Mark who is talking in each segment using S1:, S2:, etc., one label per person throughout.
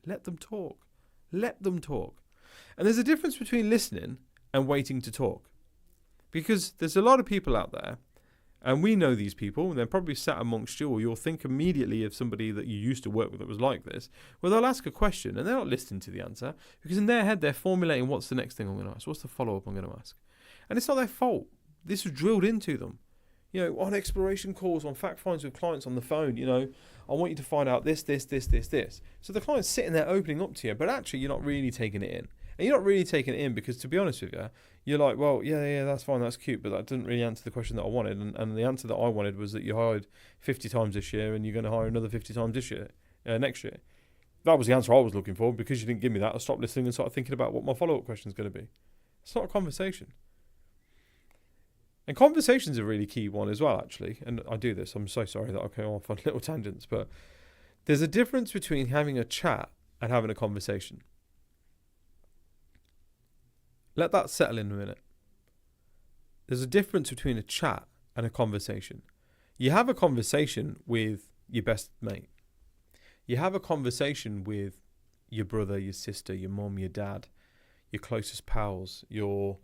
S1: Let them talk. Let them talk. And there's a difference between listening and waiting to talk. Because there's a lot of people out there, and we know these people, and they're probably sat amongst you, or you'll think immediately of somebody that you used to work with that was like this, where they'll ask a question and they're not listening to the answer, because in their head they're formulating, what's the next thing I'm going to ask? What's the follow-up I'm going to ask? And it's not their fault. This was drilled into them. You know, on exploration calls, on fact finds with clients on the phone, you know, I want you to find out this. So the client's sitting there opening up to you, but actually you're not really taking it in. And you're not really taking it in because, to be honest with you, you're like, well, yeah, that's fine, that's cute, but that didn't really answer the question that I wanted. And the answer that I wanted was that you hired 50 times this year and you're going to hire another 50 times this year, next year. That was the answer I was looking for. Because you didn't give me that, I stopped listening and started thinking about what my follow-up question is going to be. It's not a conversation. And conversation's a really key one as well, actually. And I do this. I'm so sorry that I go off on little tangents, but there's a difference between having a chat and having a conversation. Let that settle in a minute. There's a difference between a chat and a conversation. You have a conversation with your best mate. You have a conversation with your brother, your sister, your mum, your dad, your closest pals, your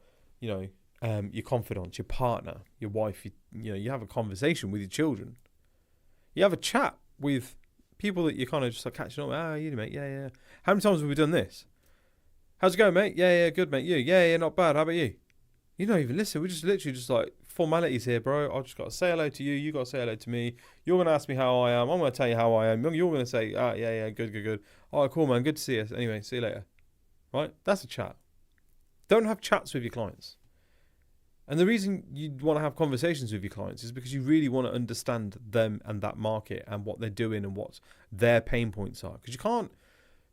S1: confidant, your partner, your wife. You have a conversation with your children. You have a chat with people that you're kind of just like catching up. You mate, yeah. How many times have we done this? How's it going, mate? Yeah, good, mate. You? Yeah, not bad. How about you? You don't even listen. We're just literally just like formalities here, bro. I've just got to say hello to you. You got to say hello to me. You're going to ask me how I am. I'm going to tell you how I am. You're going to say, yeah, good. All right, cool, man. Good to see you. Anyway, see you later. Right? That's a chat. Don't have chats with your clients. And the reason you want to have conversations with your clients is because you really want to understand them and that market and what they're doing and what their pain points are. Because you can't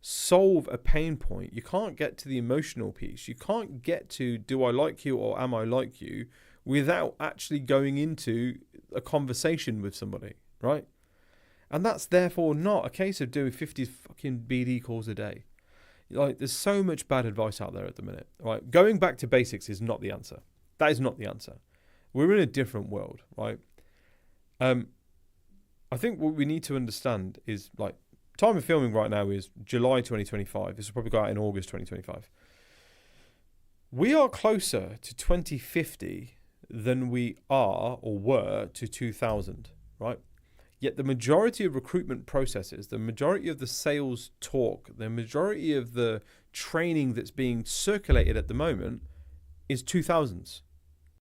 S1: solve a pain point. You can't get to the emotional piece. You can't get to, do I like you or am I like you, without actually going into a conversation with somebody, right? And that's therefore not a case of doing 50 fucking BD calls a day. Like, there's so much bad advice out there at the minute, right? Going back to basics is not the answer. That is not the answer. We're in a different world, right? I think what we need to understand is, like, time of filming right now is July 2025. This will probably go out in August 2025. We are closer to 2050 than we are or were to 2000, right? Yet the majority of recruitment processes, the majority of the sales talk, the majority of the training that's being circulated at the moment is 2000s.